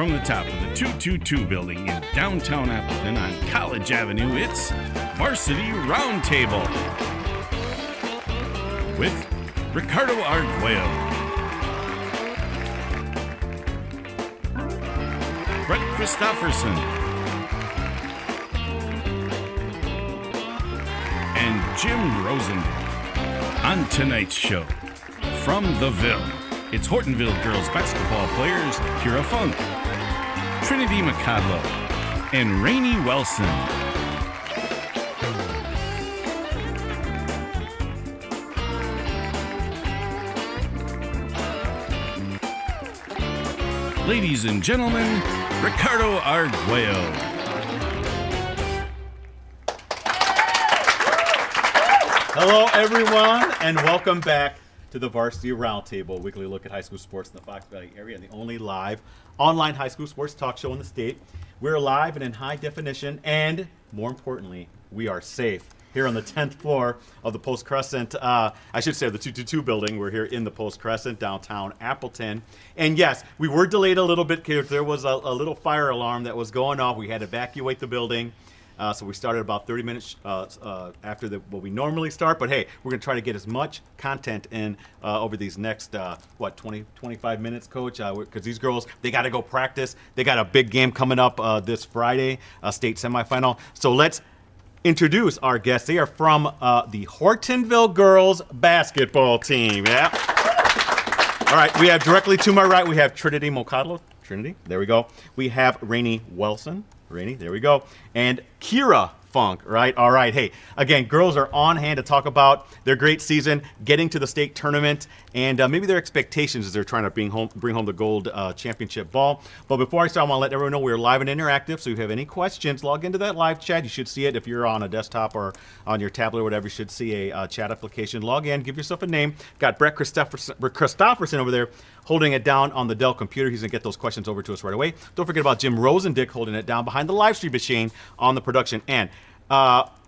From the top of the 222 building in downtown Appleton on College Avenue, it's Varsity Roundtable with Ricardo Arguello, Brett Christopherson, and Jim Rosandick. On tonight's show, from the Ville, it's Hortonville girls basketball players Kyra Funk, Trinity Mocadlo, and Rainey Welson. Ladies and gentlemen, Ricardo Arguello. Hello, everyone, and welcome back to the Varsity Roundtable, a weekly look at high school sports in the Fox Valley area, and the only live online high school sports talk show in the state. We're live and in high definition, and more importantly, we are safe here on the 10th floor of the Post Crescent. I should say the 222 building. We're here in the Post Crescent, downtown Appleton. And yes, we were delayed a little bit because there was a little fire alarm that was going off. We had to evacuate the building. So we started about 30 minutes after what we normally start. But hey, we're going to try to get as much content in over these next, 25 minutes, Coach? Because these girls, they got to go practice. They got a big game coming up this Friday, state semifinal. So let's introduce our guests. They are from the Hortonville girls basketball team. Yeah. All right, we have directly to my right, we have Trinity Mocadlo. Trinity, there we go. We have Rainey Welson. Rainey, there we go. And Kyra Funk, right? All right. Hey, again, girls are on hand to talk about their great season, getting to the state tournament, and maybe their expectations as they're trying to bring home the gold championship ball. But before I start, I want to let everyone know we're live and interactive. So if you have any questions, log into that live chat. You should see it if you're on a desktop or on your tablet or whatever. You should see a chat application. Log in, give yourself a name. Got Brett Christopherson over there holding it down on the Dell computer. He's going to get those questions over to us right away. Don't forget about Jim Rosandick holding it down behind the live stream machine on the production end.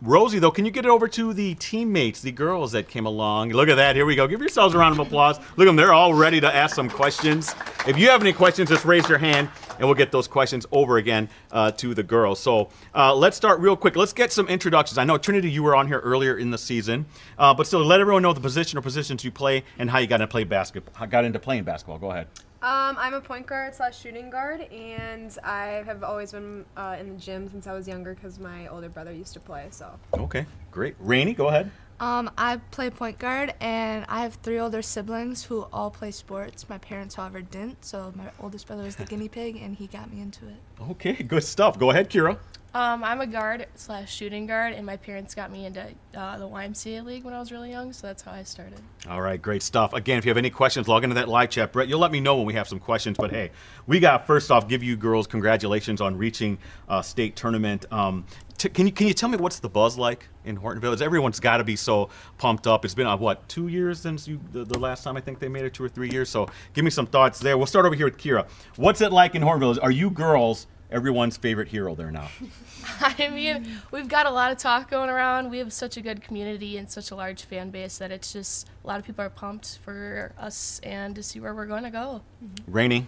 Rosie, though, can you get it over to the teammates, the girls that came along? Look at that. Here we go. Give yourselves a round of applause. Look at them. They're all ready to ask some questions. If you have any questions, just raise your hand, and we'll get those questions over again to the girls. So let's start real quick. Let's get some introductions. I know, Trinity, you were on here earlier in the season, but still, let everyone know the position or positions you play and how you got into playing basketball. Go ahead. I'm a point guard / shooting guard, and I have always been in the gym since I was younger because my older brother used to play. So. Okay, great. Rainey, go ahead. I play point guard, and I have 3 older siblings who all play sports. My parents, however, didn't, so my oldest brother was the guinea pig, and he got me into it. Okay, good stuff. Go ahead, Kyra. I'm a guard / shooting guard, and my parents got me into the YMCA league when I was really young, so that's how I started. All right, great stuff. Again, if you have any questions, log into that live chat. Brett, you'll let me know when we have some questions. But hey, we got, first off, give you girls congratulations on reaching state tournament. Can you tell me what's the buzz like in Hortonville? Everyone's got to be so pumped up. It's been, 2 years since the last time I think they made it, 2 or 3 years. So give me some thoughts there. We'll start over here with Kyra. What's it like in Hortonville? Are you girls everyone's favorite hero there now? I mean, we've got a lot of talk going around. We have such a good community and such a large fan base that it's just a lot of people are pumped for us and to see where we're going to go. Rainey?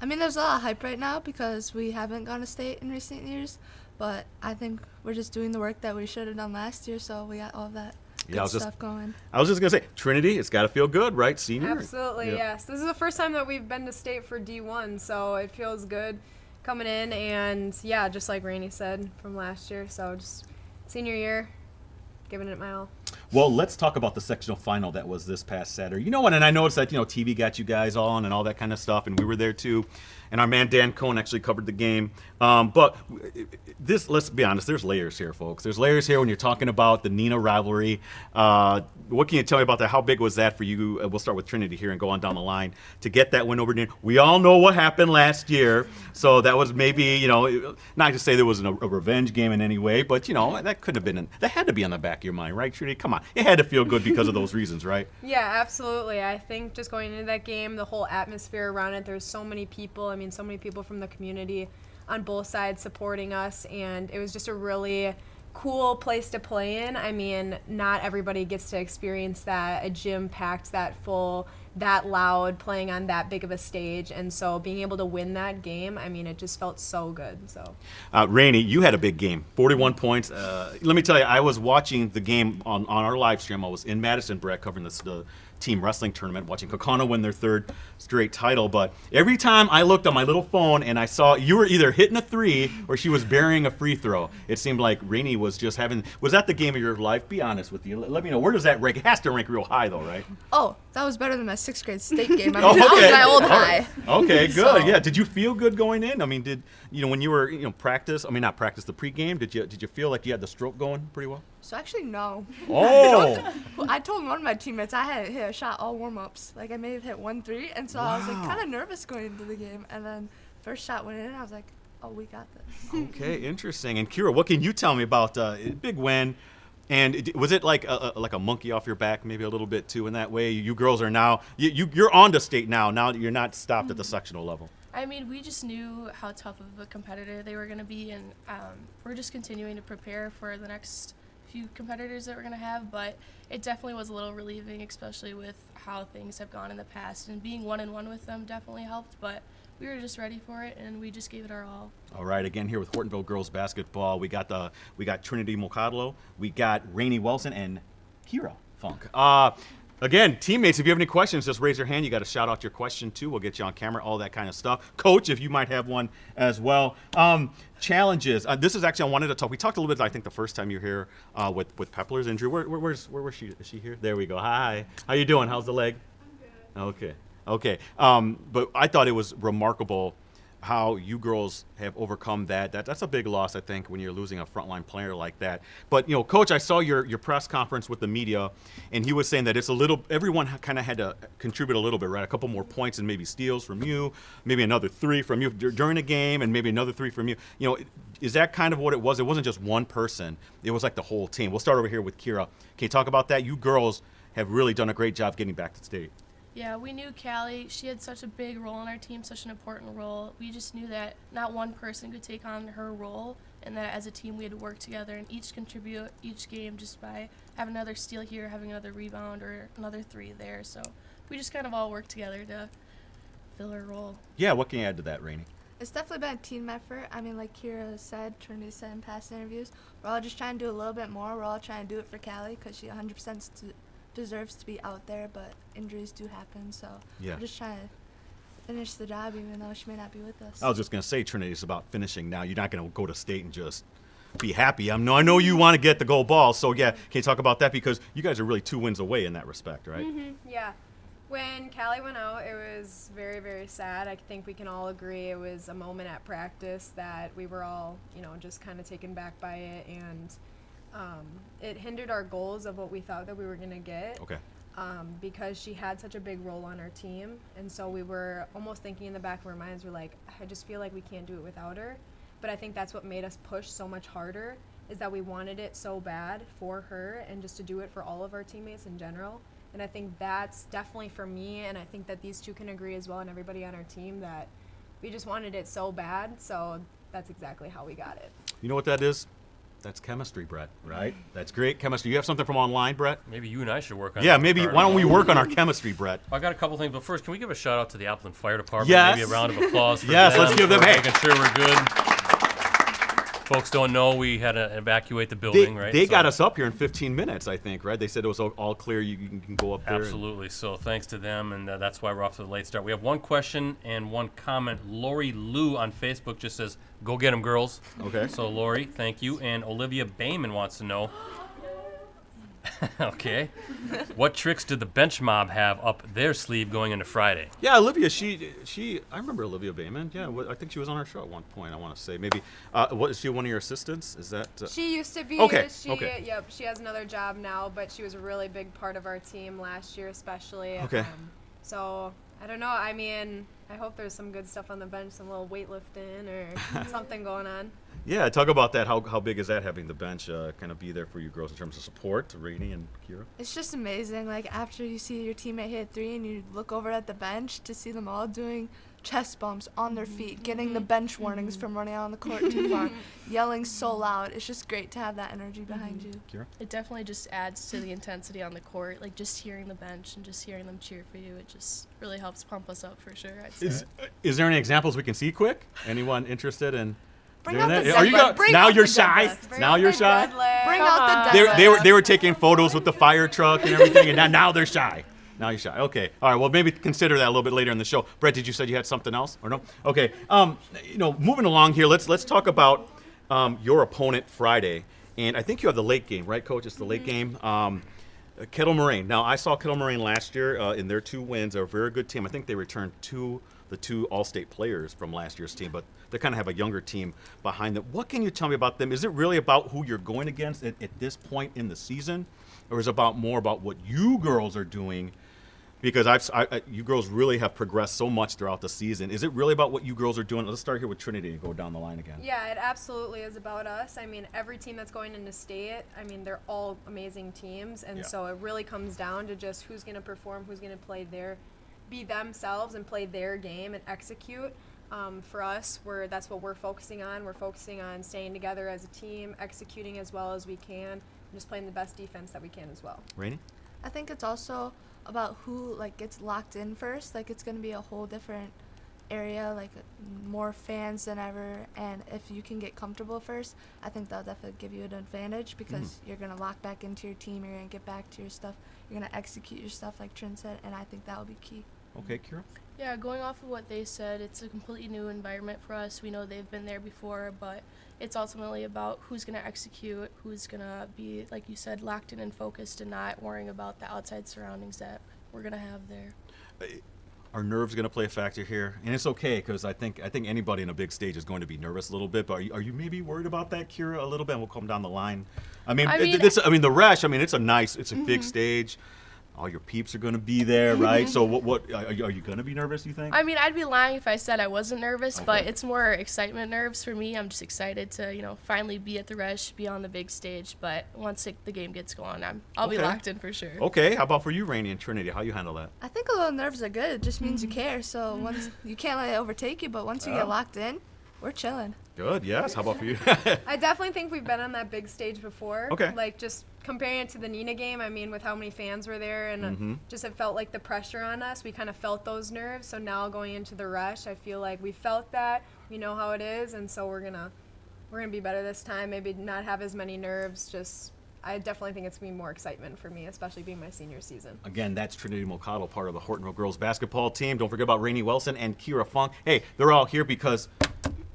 I mean, there's a lot of hype right now because we haven't gone to state in recent years, but I think we're just doing the work that we should have done last year, so we got all of that good stuff going. I was just going to say, Trinity, it's got to feel good, right? Senior? Absolutely, yep. Yes. This is the first time that we've been to state for D1, so it feels good coming in, and yeah, just like Rainey said from last year, so just senior year, giving it my all. Well, let's talk about the sectional final that was this past Saturday. You know what, and I noticed that, TV got you guys on and all that kind of stuff, and we were there too, and our man Dan Cohn actually covered the game. But let's be honest, there's layers here, folks. There's layers here when you're talking about the Nina rivalry. What can you tell me about that? How big was that for you? We'll start with Trinity here and go on down the line to get that win over Nina. We all know what happened last year, so that was maybe, not to say there was a revenge game in any way, but, that could have been, that had to be on the back of your mind, right, Trinity? Come on. It had to feel good because of those reasons, right? Yeah, absolutely. I think just going into that game, the whole atmosphere around it, there's so many people. So many people from the community on both sides supporting us, and it was just a really cool place to play in. Not everybody gets to experience that, a gym packed that full that loud, playing on that big of a stage. And so being able to win that game, I mean, it just felt so good. So, Rainey, you had a big game, 41 points. Let me tell you, I was watching the game on our live stream. I was in Madison, Brett, covering the team wrestling tournament, watching Kokana win their 3rd straight title. But every time I looked on my little phone and I saw you were either hitting a 3 or she was burying a free throw, it seemed like Rainey was just having. Was that the game of your life? Be honest with you. Let me know. Where does that rank? It has to rank real high, though, right? Oh, that was better than my 6th grade state game. I mean, that was my old high. Okay, good. So- Yeah. Did you feel good going in? I mean, did when you were practice? I mean, not practice, the pregame. Did you feel like you had the stroke going pretty well? So actually, no. Oh. I told one of my teammates I hadn't hit a shot all warm-ups. Like I may have hit 1-3, and so I was like Wow. kind of nervous going into the game. And then first shot went in, and I was like, oh, we got this. Okay, interesting. And Kyra, what can you tell me about big win? And was it like a monkey off your back, maybe a little bit too? In that way, you girls are now you're on to state now. Now you're not stopped at the sectional level. I mean, we just knew how tough of a competitor they were going to be, and we're just continuing to prepare for the next few competitors that we're going to have. But it definitely was a little relieving, especially with how things have gone in the past, and being 1-1 with them definitely helped. But we were just ready for it, and we just gave it our all. All right, again here with Hortonville girls basketball, we got Trinity Mocadlo, we got Rainey Welson, and Kyra Funk. Again, teammates, if you have any questions, just raise your hand. You got to shout out your question too. We'll get you on camera, all that kind of stuff. Coach, if you might have one as well. Challenges. This is actually I wanted to talk. We talked a little bit. I think the first time you were here with Pepler's injury. Where was she? Is she here? There we go. Hi. How you doing? How's the leg? I'm good. Okay. But I thought it was remarkable how you girls have overcome that. That's a big loss, I think, when you're losing a frontline player like that. But, Coach, I saw your press conference with the media, and he was saying that it's everyone kind of had to contribute a little bit, right? A couple more points and maybe steals from you, maybe another 3 from you during the game, and maybe another 3 from you. Is that kind of what it was? It wasn't just one person. It was like the whole team. We'll start over here with Kyra. Can you talk about that? You girls have really done a great job getting back to state. Yeah, we knew Callie. She had such a big role on our team, such an important role. We just knew that not one person could take on her role, and that as a team we had to work together and each contribute each game just by having another steal here, having another rebound, or another 3 there. So we just kind of all worked together to fill her role. Yeah, what can you add to that, Rainey? It's definitely been a team effort. I mean, like Kyra said, Trinity said in past interviews, we're all just trying to do a little bit more. We're all trying to do it for Callie because she 100% deserves to be out there, but injuries do happen, so Yeah. we're just trying to finish the job even though she may not be with us. I was just going to say, Trinity, it's about finishing now. You're not going to go to state and just be happy. I know you want to get the gold ball, so yeah, can you talk about that? Because you guys are really 2 wins away in that respect, right? Mm-hmm. Yeah. When Callie went out, it was very, very sad. I think we can all agree it was a moment at practice that we were all, just kind of taken back by it, and it hindered our goals of what we thought that we were going to get. Okay. Because she had such a big role on our team, and so we were almost thinking in the back of our minds, we're like, I just feel like we can't do it without her. But I think that's what made us push so much harder, is that we wanted it so bad for her and just to do it for all of our teammates in general. And I think that's definitely for me, and I think that these two can agree as well, and everybody on our team, that we just wanted it so bad, so that's exactly how we got it. You know what that is? That's chemistry, Brett, right? That's great chemistry. You have something from online, Brett? Maybe you and I should work on Yeah, that, maybe. Ricardo. Why don't we work on our chemistry, Brett? I got a couple things, but first, can we give a shout out to the Appleton Fire Department? Yes. Maybe a round of applause for Yes, them. let's give them- for hey. making sure we're good. Folks don't know we had to evacuate the building, right? They So- got us up here in 15 minutes, I think, right? They said it was all clear. You can go up there. Absolutely. So thanks to them, and that's why we're off to the late start. We have one question and one comment. Lori Lou on Facebook just says, "Go get 'em, girls." Okay. So Lori, thank you. And Olivia Bayman wants to know. Okay. What tricks did the bench mob have up their sleeve going into Friday? Yeah, Olivia, I remember Olivia Bayman. Yeah, I think she was on our show at one point, I want to say. Maybe, is she one of your assistants? Is that? She used to be. Okay, She, okay. Yep, she has another job now, but she was a really big part of our team last year, especially. Okay. So, I don't know. I mean, I hope there's some good stuff on the bench, some little weightlifting or something going on. Yeah, talk about that. How big is that, having the bench kind of be there for you girls in terms of support, to Rainey and Kyra? It's just amazing. Like after you see your teammate hit 3 and you look over at the bench to see them all doing chest bumps on their feet, getting the bench warnings from running out on the court too far, yelling so loud. It's just great to have that energy behind you. Kyra? It definitely just adds to the intensity on the court. Like just hearing the bench and just hearing them cheer for you, it just really helps pump us up for sure. I'd say. Is there any examples we can see quick? Anyone interested in Bring doing out that? the Are you deadlift. Bring now out you're the shy? deadlift. Now you're shy? Bring out the They, deadlift. they were taking photos with the fire truck and everything, and now they're shy. Now you're shy. Okay. All right. Well, maybe consider that a little bit later in the show. Brett, did you say you had something else or no? Okay. Moving along here, let's talk about your opponent Friday, and I think you have the late game, right, Coach? It's the late game. Kettle Moraine. Now, I saw Kettle Moraine last year in their 2 wins. They're a very good team. I think they returned the 2 All-State players from last year's team, but they kind of have a younger team behind them. What can you tell me about them? Is it really about who you're going against at this point in the season, or is it more about what you girls are doing? Because you girls really have progressed so much throughout the season. Is it really about what you girls are doing? Let's start here with Trinity and go down the line again. Yeah, it absolutely is about us. I mean, every team that's going into state, I mean, they're all amazing teams, and so it really comes down to just who's going to perform, who's going to be themselves and play their game and execute. For us, that's what we're focusing on. We're focusing on staying together as a team, executing as well as we can, and just playing the best defense that we can as well. Rainey? I think it's also about who gets locked in first. It's going to be a whole different area, more fans than ever, and if you can get comfortable first, I think that'll definitely give you an advantage because you're going to lock back into your team, you're going to get back to your stuff, you're going to execute your stuff like Trin said, and I think that will be key. Okay, Kyra? Yeah, going off of what they said, it's a completely new environment for us. We know they've been there before, but it's ultimately about who's going to execute, who's going to be, like you said, locked in and focused and not worrying about the outside surroundings that we're going to have there. Are nerves going to play a factor here? And it's okay because I think anybody in a big stage is going to be nervous a little bit. But are you maybe worried about that, Kyra, a little bit? And we'll come down the line. The Resch. It's a big stage. All your peeps are going to be there, right? So what are you going to be nervous, you think? I mean, I'd be lying if I said I wasn't nervous, but it's more excitement nerves for me. I'm just excited to, finally be at the Resch, be on the big stage. But once the game gets going, I'll be locked in for sure. Okay. How about for you, Rainey and Trinity? How you handle that? I think a little nerves are good. It just means you care. So once you can't let it overtake you, but once you get locked in, we're chilling. Good. Yes. How about for you? I definitely think we've been on that big stage before. Okay. Just comparing it to the Nina game, I mean, with how many fans were there and just it felt like the pressure on us. We kind of felt those nerves. So now going into the Resch, I feel like we felt that. We know how it is, and so we're gonna be better this time. Maybe not have as many nerves. I definitely think it's gonna be more excitement for me, especially being my senior season. Again, that's Trinity Mocadlo, part of the Hortonville girls basketball team. Don't forget about Rainey, Welson, and Kyra Funk. Hey, they're all here because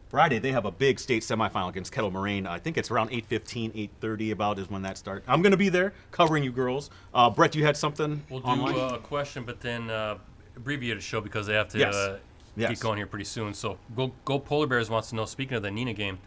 Friday they have a big state semifinal against Kettle Moraine. I think it's around 8:15, 8:30 about is when that starts. I'm going to be there covering you girls. Brett, you had something We'll do online? a question, but then abbreviate a show because they have to keep going here pretty soon. So Go Polar Bears wants to know, speaking of the Nina game,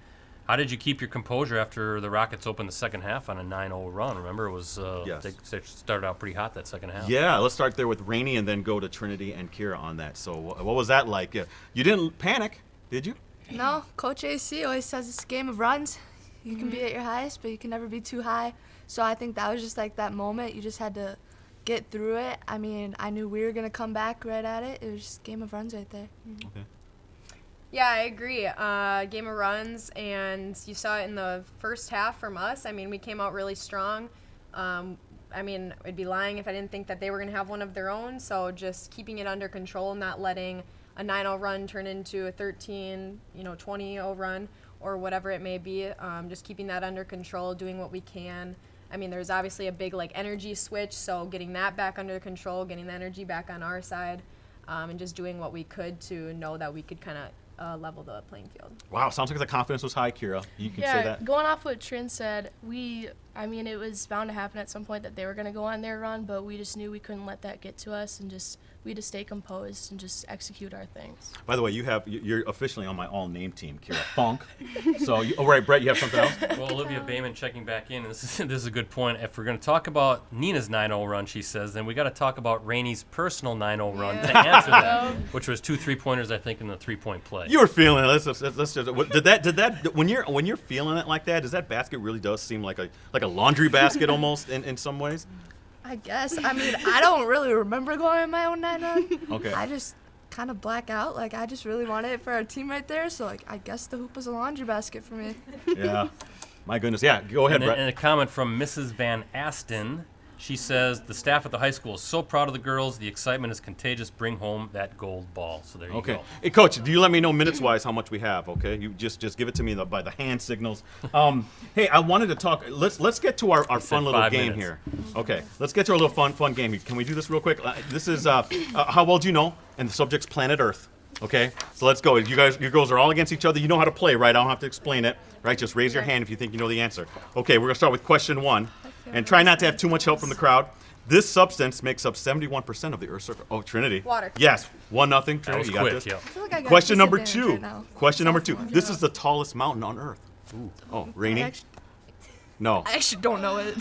how did you keep your composure after the Rockets opened the second half on a 9-0 run? Remember, it was they started out pretty hot that second half. Yeah, let's start there with Rainey and then go to Trinity and Kyra on that. So what was that like? You didn't panic, did you? No, Coach AC always says it's a game of runs. You can be at your highest, but you can never be too high. So I think that was just that moment. You just had to get through it. I mean, I knew we were going to come back right at it. It was just a game of runs right there. Okay. Yeah, I agree. Game of runs, and you saw it in the first half from us. I mean, we came out really strong. I mean, I'd be lying if I didn't think that they were going to have one of their own. So just keeping it under control, not letting a 9-0 run turn into a 20-0 run or whatever it may be. Just keeping that under control, doing what we can. I mean, there's obviously a big energy switch, so getting that back under control, getting the energy back on our side, and just doing what we could to know that we could kind of level the playing field. Wow, sounds like the confidence was high, Kyra. You can say that. Going off what Trin said, it was bound to happen at some point that they were going to go on their run, but we just knew we couldn't let that get to us, and we had to stay composed and just execute our things. By the way, you're officially on my all-name team, Kyra Funk. So, right, Brett, you have something else? Well, Olivia Bayman checking back in. This is a good point. If we're going to talk about Nina's 9-0 run, she says, then we got to talk about Rainey's personal 9-0 run to answer that, which was 2 3-pointers, I think, in the 3-point play. You were feeling it. Let's just. Did that? When you're feeling it like that, does that basket really does seem like a laundry basket almost in some ways? I guess. I mean, I don't really remember going on my own 9 run. Okay. I just kind of black out. Like, I just really wanted it for our team right there. So, like, I guess the hoop was a laundry basket for me. Yeah. My goodness. Yeah, go ahead, Brett. And a comment from Mrs. Van Aston. She says, the staff at the high school is so proud of the girls. The excitement is contagious. Bring home that gold ball. So there you go. Hey, Coach, do you let me know minutes-wise how much we have, okay? You just give it to me by the hand signals. Hey, I wanted to talk. Let's get to our fun little game here. Okay, let's get to our little fun game. Can we do this real quick? This is how well do you know? And the subject's planet Earth. Okay, so let's go. You girls are all against each other. You know how to play, right? I don't have to explain it, right? Just raise your hand if you think you know the answer. Okay, we're gonna start with question 1. And try not to have too much help from the crowd. This substance makes up 71% of the Earth's surface. Oh, Trinity. Water. Yes. 1-0. Trinity, you got this. Yeah. I feel like I got Question number disadvantage 2. right now. Question number 2. This is the tallest mountain on Earth. Ooh. Oh, Rainey? I No. actually don't know it.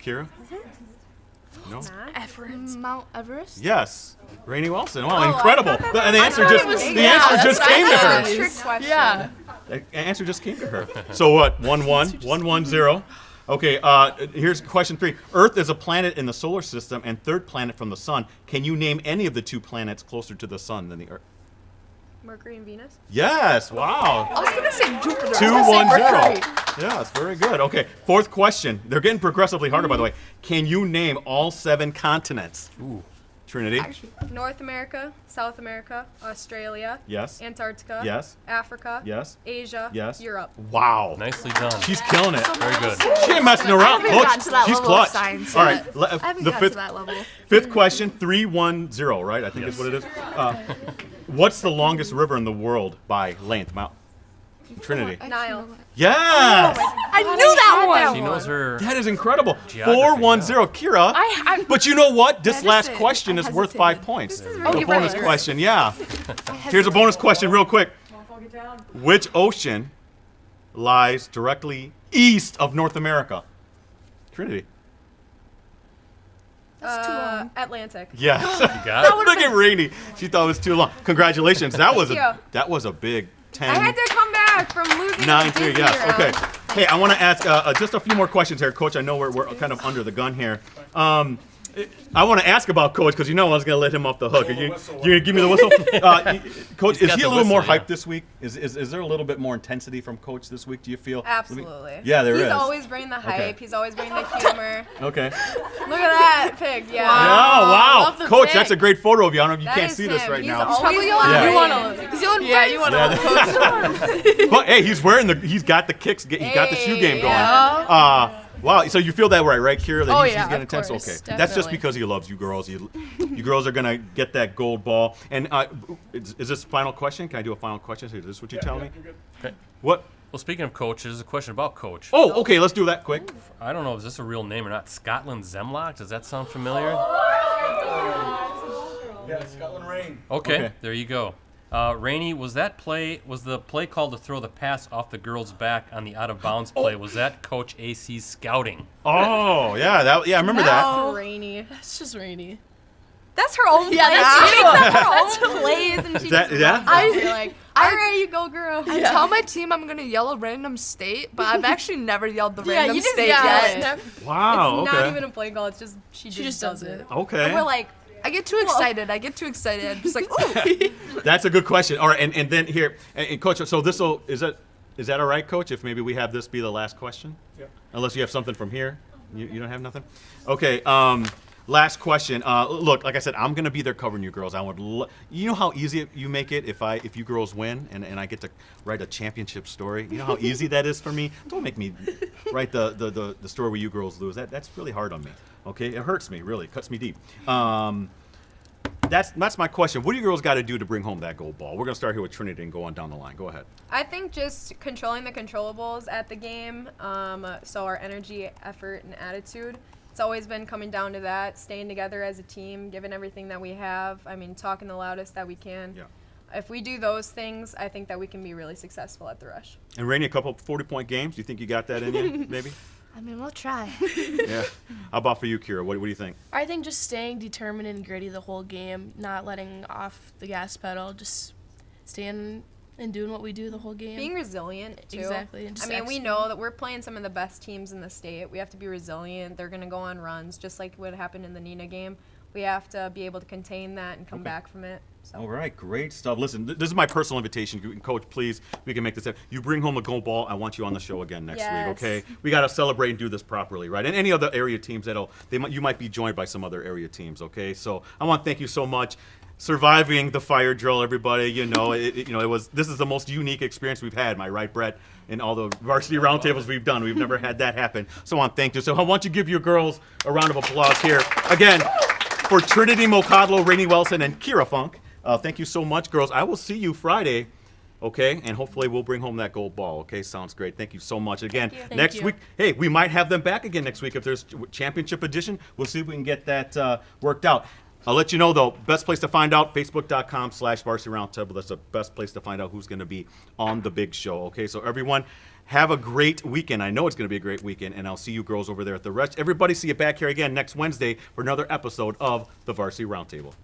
Kira? No? Mount Everest? Yes. Rainey Welson. Wow, incredible. And the answer just came to her. Trick question. Yeah. The answer just came to her. So what? 1-1. 1-1-0. Okay, here's question 3. Earth is a planet in the solar system and third planet from the sun. Can you name any of the 2 planets closer to the sun than the Earth? Mercury and Venus. Yes, wow. I was going to say Jupiter. 2-1-0. Yes, very good. Okay, 4th question. They're getting progressively harder, by the way. Can you name all 7 continents? Ooh. Trinity? North America, South America, Australia, Yes. Antarctica, Yes. Africa, Yes. Asia, Yes. Europe. Wow. Nicely done. She's killing it. Very good. She ain't messing around, haven't Coach. gotten to that She's level of clutch. science All yet. right, I haven't the gotten to that level. 5th question, 3-1-0, right? I think Yes. is what it is. What's the longest river in the world by length? Mount Trinity. Nile. Yes! I knew that one. She knows her. That is incredible. Geography, 4-1-0. Kira. But you know what? This That is last it. question I is worth hesitated. 5 points. This is A really bonus good. question, yeah. Here's a bonus question real quick. Which ocean lies directly east of North America? Trinity. That's too long. Atlantic. Yes. You got it. Look at Rainey. She thought it was too long. Congratulations. That was Thank a big 10. I had to come back from losing. 9-3. Disney Yes. round. Okay. Hey, I want to ask just a few more questions here, Coach. I know we're kind of under the gun here. I want to ask about Coach because you know I was going to let him off the hook. You're going to give me the whistle? Coach, is got he a the little more whistle, yeah. hyped this week? Is there a little bit more intensity from Coach this week, do you feel? Absolutely. Yeah, there is. He's always bringing the hype. Okay. He's always bringing the humor. Okay. Look at that pig. Yeah. Oh, wow. love the Coach, pic. that's a great photo of you. I don't know if you That can't is see this him. right He's now. always Probably lying. Yeah. you want to. He's on Yeah, you want to. But hey, he's got the kicks. He got the shoe game going. Yeah. Wow. So you feel that right, Kyra? That Oh, he's yeah, getting of intense. course, Okay. That's just definitely. because he loves you girls. You girls are gonna get that gold ball. And is this the final question? Can I do a final question? Is this what you tell me? Okay. What? Well, speaking of Coach, there's a question about Coach. Oh, okay. Let's do that quick. I don't know, is this a real name or not? Scotland Zemlock? Does that sound familiar? Yeah, Scotland Rain. Okay, there you go. Rainey, was the play called to throw the pass off the girl's back on the out-of-bounds play? Was that Coach AC's scouting? Oh, yeah. I remember that. That's Rainey. It's just Rainey. That's her own Yeah, plays. that's She makes up her own plays, and she That- just yeah? runs out. You're like, all right, you go, girl. I tell my team I'm going to yell a random state, but I've actually never yelled the random you just state yell yet. it. Wow. It's okay. not even a play call. It's just she just does it. Okay. And we're like, I get too excited. I'm just like, ooh. That's a good question. All right, and then here, and Coach. So is that all right, Coach? If maybe we have this be the last question. Yeah. Unless you have something from here, you don't have nothing. Okay. Last question. Look, like I said, I'm gonna be there covering you girls. I would. You know how easy you make it if you girls win and I get to write a championship story. You know how easy that is for me. Don't make me write the story where you girls lose. That's really hard on me. Okay, it hurts me really. It cuts me deep. That's my question. What do you girls got to do to bring home that gold ball? We're gonna start here with Trinity and go on down the line. Go ahead. I think just controlling the controllables at the game. So our energy, effort, and attitude. It's always been coming down to that, staying together as a team, giving everything that we have. I mean, talking the loudest that we can. Yeah. If we do those things, I think that we can be really successful at the Rush. And Rainey, a couple 40-point games. Do you think you got that in you, maybe? I mean, we'll try. Yeah. How about for you, Kyra? What do you think? I think just staying determined and gritty the whole game, not letting off the gas pedal, just staying and doing what we do the whole game. Being resilient, too. Exactly, and just I mean, we execute. know that we're playing some of the best teams in the state. We have to be resilient. They're going to go on runs, just like what happened in the Nina game. we have to be able to contain that and come back from it. So. All right, great stuff. Listen, this is my personal invitation. Coach, please, we can make this happen. You bring home a gold ball, I want you on the show again next week, okay? We got to celebrate and do this properly, right? And any other area teams you might be joined by some other area teams, okay? So I want to thank you so much. Surviving the fire drill, everybody, this is the most unique experience we've had, am I right, Brett? In all the varsity roundtables we've done, we've never had that happen. So I want to thank you. So I want you to give your girls a round of applause here. Again, for Trinity, Mocadlo, Rainey, Welson, and Kyra Funk. Thank you so much, girls. I will see you Friday, okay? And hopefully we'll bring home that gold ball, okay? Sounds great. Thank you so much. Again, next week, hey, we might have them back again next week if there's championship edition. We'll see if we can get that worked out. I'll let you know, though, best place to find out, facebook.com/Varsity Roundtable. That's the best place to find out who's going to be on the big show, okay? So everyone, have a great weekend. I know it's going to be a great weekend, and I'll see you girls over there at the rest. Everybody, see you back here again next Wednesday for another episode of the Varsity Roundtable.